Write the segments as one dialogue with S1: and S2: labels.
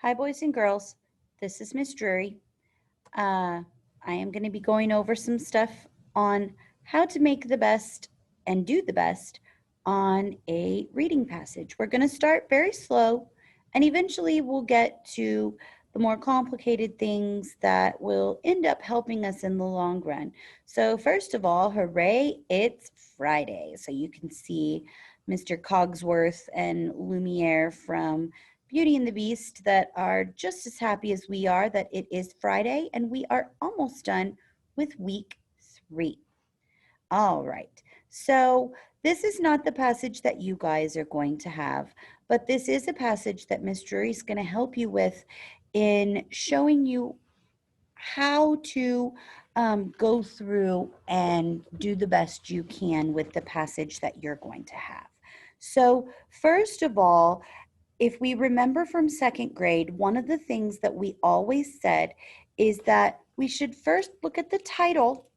S1: Hi, boys and girls. This is Miss Drury. I am going to be going over some stuff on how to make the best and do the best on a reading passage. We're going to start very slow, and eventually we'll get to the more complicated things that will end up helping us in the long run. So, first of all, hooray, it's Friday. So, you can see Mr. Cogsworth and Lumiere from Beauty and the Beast that are just as happy as we are that it is Friday and we are almost done with week 3. All right. So, this is not the passage that you guys are going to have, but this is a passage that Miss Drury is going to help you with in showing you how to go through and do the best you can with the passage that you're going to have. So, first of all, if we remember from second grade, one of the things that we always said is that we should first look at the title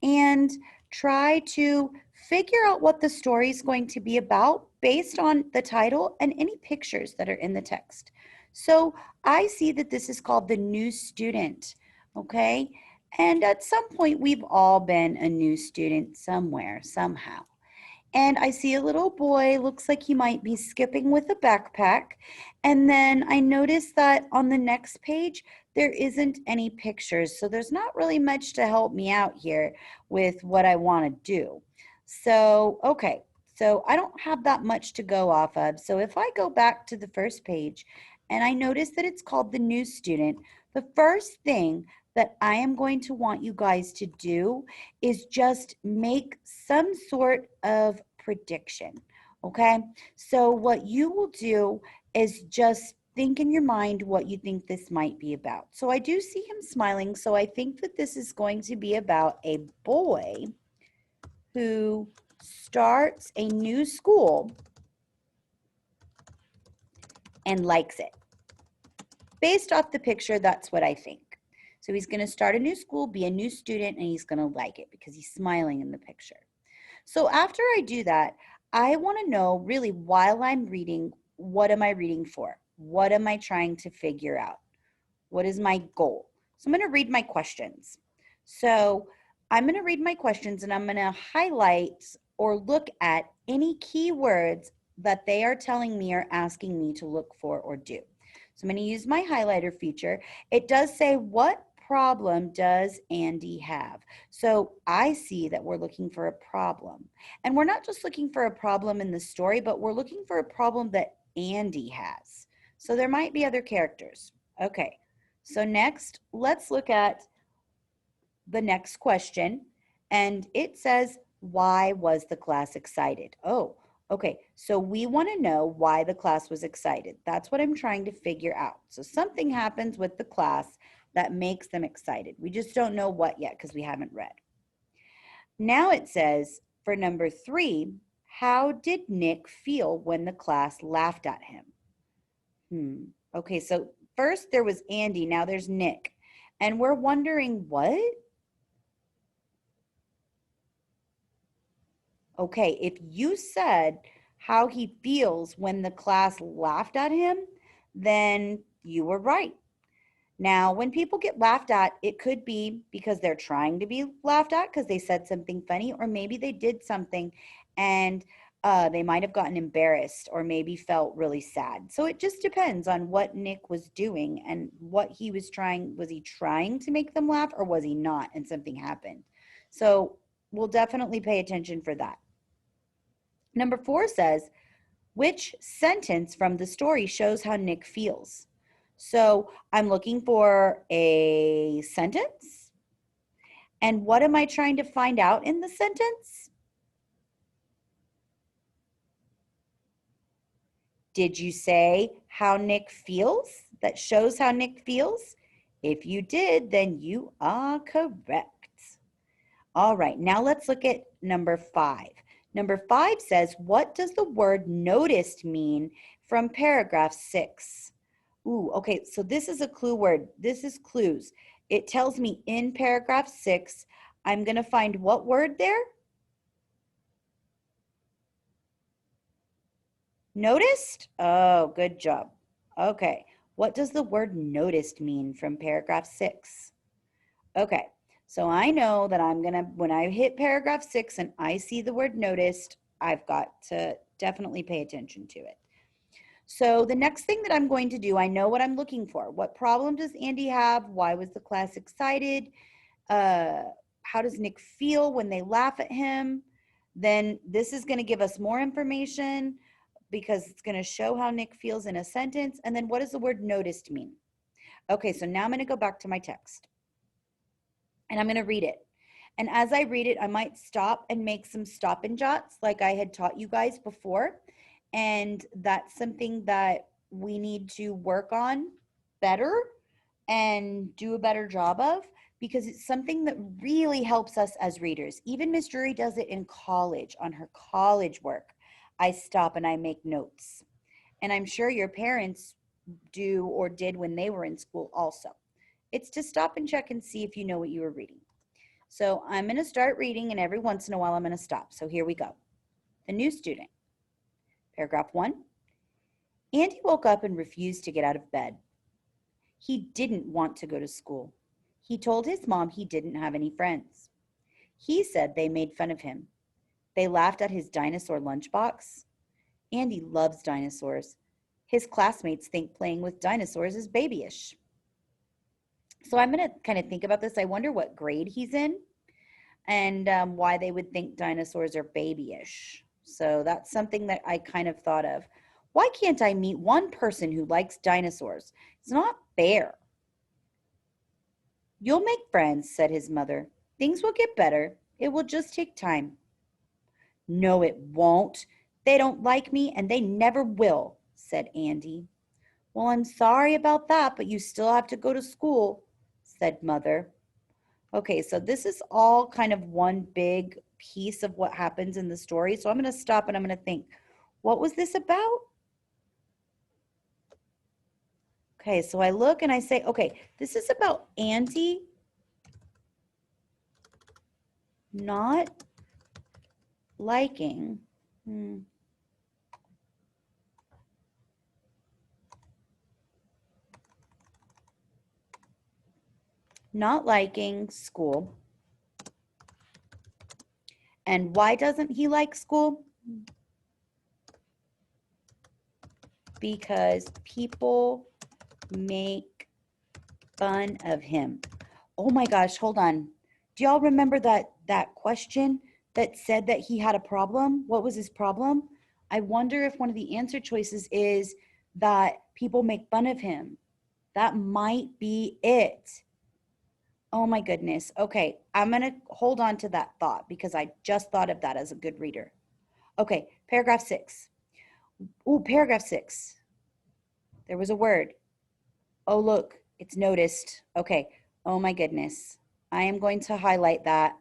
S1: and try to figure out what the story is going to be about based on the title and any pictures that are in the text. So I see that this is called The New Student, okay? And at some point, we've all been a new student somewhere, somehow. And I see a little boy, looks like he might be skipping with a backpack. And then I notice that on the next page, there isn't any pictures. So there's not really much to help me out here with what I want to do. So, okay, so I don't have that much to go off of. So if I go back to the first page and I notice that it's called The New Student, the first thing that I am going to want you guys to do is just make some sort of prediction. Okay. So, what you will do is just think in your mind what you think this might be about. So, I do see him smiling. So, I think that this is going to be about a boy who starts a new school and likes it. Based off the picture, that's what I think. So, he's going to start a new school, be a new student, and he's going to like it because he's smiling in the picture. So after I do that, I want to know really while I'm reading, what am I reading for? What am I trying to figure out? What is my goal? So I'm going to read my questions. So I'm going to read my questions and I'm going to highlight or look at any keywords that they are telling me or asking me to look for or do. So I'm going to use my highlighter feature. It does say, what problem does Andy have? So I see that we're looking for a problem. And we're not just looking for a problem in the story, but we're looking for a problem that Andy has. So there might be other characters. Okay, so next, let's look at the next question. And it says, why was the class excited? Oh, okay. So we want to know why the class was excited. That's what I'm trying to figure out. So something happens with the class that makes them excited. We just don't know what yet because we haven't read. Now it says, for number 3, how did Nick feel when the class laughed at him? Okay, so first there was Andy, now there's Nick. And we're wondering what? Okay, if you said how he feels when the class laughed at him, then you were right. Now, when people get laughed at, it could be because they're trying to be laughed at because they said something funny, or maybe they did something and they might have gotten embarrassed or maybe felt really sad. So it just depends on what Nick was doing and what he was trying. Was he trying to make them laugh or was he not and something happened? So we'll definitely pay attention for that. Number 4 says, which sentence from the story shows how Nick feels? So I'm looking for a sentence. And what am I trying to find out in the sentence? Did you say how Nick feels? That shows how Nick feels? If you did, then you are correct. All right, now let's look at number 5. Number 5 says, what does the word noticed mean from paragraph 6? Ooh, okay, so this is a clue word. This is clues. It tells me in paragraph 6, I'm going to find what word there? Noticed? Oh, good job. Okay, What does the word noticed mean from paragraph 6? Okay, so I know that when I hit paragraph 6 and I see the word noticed, I've got to definitely pay attention to it. So the next thing that I'm going to do, I know what I'm looking for. What problem does Andy have? Why was the class excited? How does Nick feel when they laugh at him? Then this is going to give us more information because it's going to show how Nick feels in a sentence. And then what does the word noticed mean? Okay, so now I'm going to go back to my text and I'm going to read it. And as I read it, I might stop and make some stop and jots like I had taught you guys before. And that's something that we need to work on better and do a better job of, because it's something that really helps us as readers. Even Miss Drury does it in college on her college work. I stop and I make notes. And I'm sure your parents do or did when they were in school also. It's to stop and check and see if you know what you were reading. So I'm going to start reading, and every once in a while I'm going to stop. So here we go. The new student. Paragraph 1. Andy woke up and refused to get out of bed. He didn't want to go to school. He told his mom he didn't have any friends. He said they made fun of him. They laughed at his dinosaur lunchbox. Andy loves dinosaurs. His classmates think playing with dinosaurs is babyish. So I'm going to kind of think about this. I wonder what grade he's in and why they would think dinosaurs are babyish. So that's something that I kind of thought of. Why can't I meet one person who likes dinosaurs? It's not fair. You'll make friends, said his mother. Things will get better. It will just take time. No, it won't. They don't like me and they never will, said Andy. Well, I'm sorry about that, but you still have to go to school, said Mother. Okay, so this is all kind of one big piece of what happens in the story. So I'm going to stop and I'm going to think, what was this about? Okay, so I look and I say, okay, this is about Andy not liking. Not liking school. And why doesn't he like school? Because people make fun of him. Oh my gosh, hold on. Do y'all remember that question that said that he had a problem? What was his problem? I wonder if one of the answer choices is that people make fun of him. That might be it. Oh my goodness. Okay, I'm going to hold on to that thought because I just thought of that as a good reader. Okay, paragraph 6. Ooh, paragraph 6. There was a word. Oh, look, it's noticed. Okay. Oh my goodness. I am going to highlight that.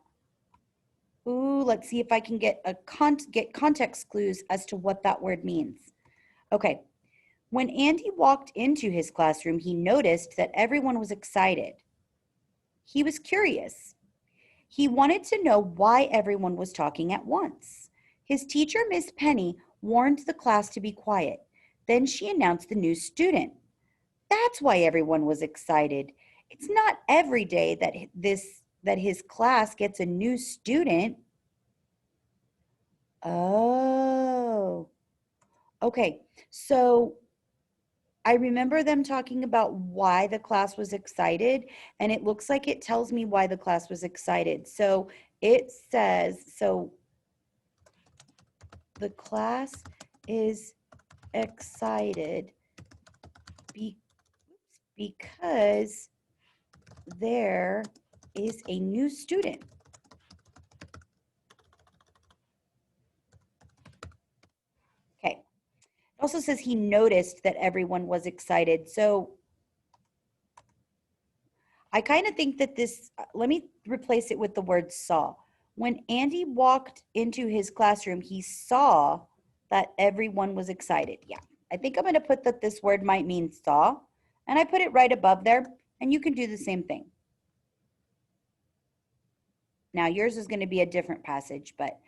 S1: Ooh, let's see if I can get context clues as to what that word means. Okay. When Andy walked into his classroom, he noticed that everyone was excited. He was curious. He wanted to know why everyone was talking at once. His teacher, Miss Penny, warned the class to be quiet. Then she announced the new student. That's why everyone was excited. It's not every day that his class gets a new student. Oh. Okay. So I remember them talking about why the class was excited, and it looks like it tells me why the class was excited. So it says, so the class is excited because there is a new student. Okay. It also says he noticed that everyone was excited. So I kind of think that this, let me replace it with the word saw. When Andy walked into his classroom, he saw that everyone was excited. Yeah, I think I'm going to put that this word might mean saw, and I put it right above there, and you can do the same thing. Now, yours is going to be a different passage, but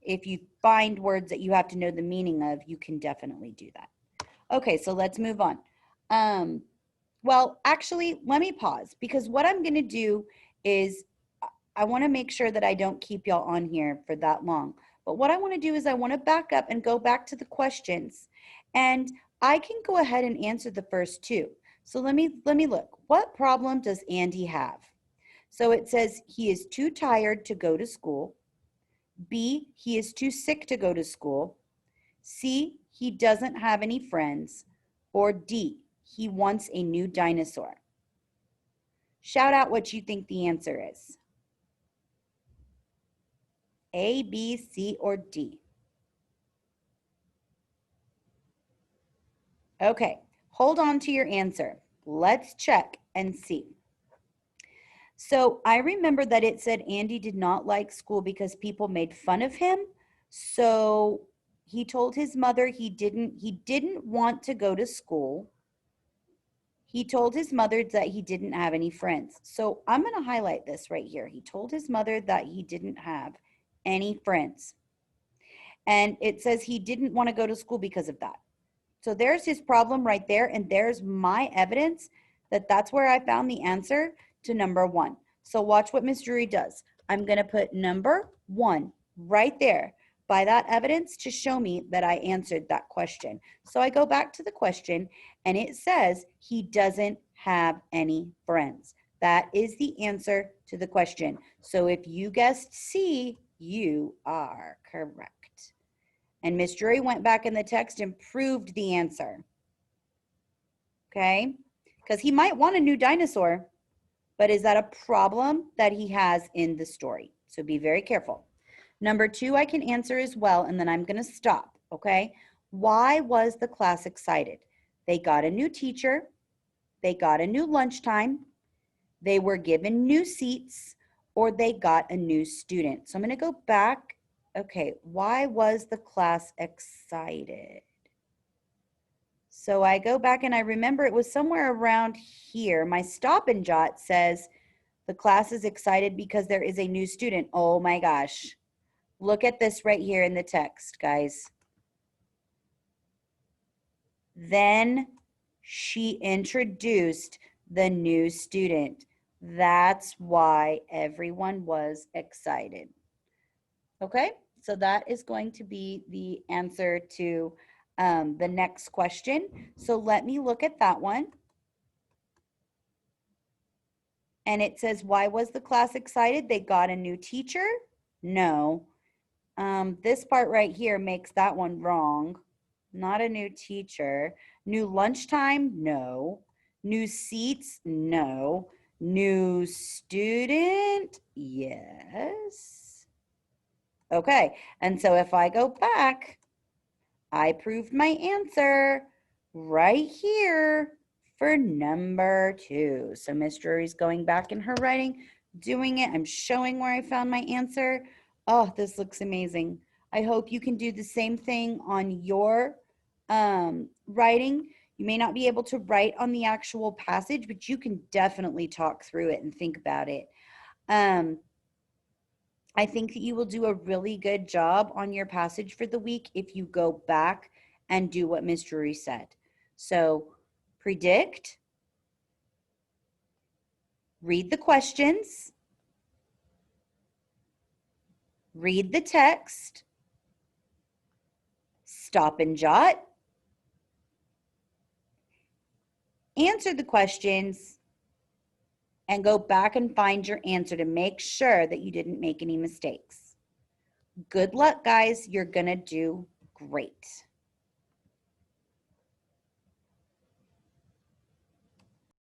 S1: if you find words that you have to know the meaning of, you can definitely do that. Okay, so let's move on. Well, actually, let me pause because what I'm going to do is I want to make sure that I don't keep y'all on here for that long. But what I want to do is I want to back up and go back to the questions. And I can go ahead and answer the first two. So let me look. What problem does Andy have? So it says he is too tired to go to school. B, he is too sick to go to school. C, he doesn't have any friends. Or D, he wants a new dinosaur. Shout out what you think the answer is. A, B, C, or D? Okay, hold on to your answer. Let's check and see. So I remember that it said Andy did not like school because people made fun of him. So he told his mother he didn't want to go to school. He told his mother that he didn't have any friends. So I'm going to highlight this right here. He told his mother that he didn't have any friends. And it says he didn't want to go to school because of that. So there's his problem right there. And there's my evidence that that's where I found the answer to number 1. So watch what Ms. Drury does. I'm going to put number 1 right there by that evidence to show me that I answered that question. So I go back to the question and it says he doesn't have any friends. That is the answer to the question. So if you guessed C, you are correct. And Ms. Drury went back in the text and proved the answer. Okay? Because he might want a new dinosaur, but is that a problem that he has in the story? So be very careful. Number 2, I can answer as well, and then I'm going to stop. Okay? Why was the class excited? They got a new teacher. They got a new lunchtime. They were given new seats, or they got a new student. So I'm going to go back. Okay, why was the class excited? So I go back and I remember it was somewhere around here. My stop and jot says the class is excited because there is a new student. Oh my gosh. Look at this right here in the text, guys. Then she introduced the new student. That's why everyone was excited. Okay, so that is going to be the answer to the next question. So let me look at that one. And it says, why was the class excited? They got a new teacher? No. This part right here makes that one wrong. Not a new teacher. New lunchtime? No. New seats? No. New student? Yes. Okay, and so if I go back, I proved my answer right here for number 2. So Miss Drury's going back in her writing, doing it. I'm showing where I found my answer. Oh, this looks amazing. I hope you can do the same thing on your writing. You may not be able to write on the actual passage, but you can definitely talk through it and think about it. I think that you will do a really good job on your passage for the week if you go back and do what Ms. Drury said. So predict, read the questions, read the text, stop and jot, answer the questions, and go back and find your answer to make sure that you didn't make any mistakes. Good luck, guys. You're going to do great.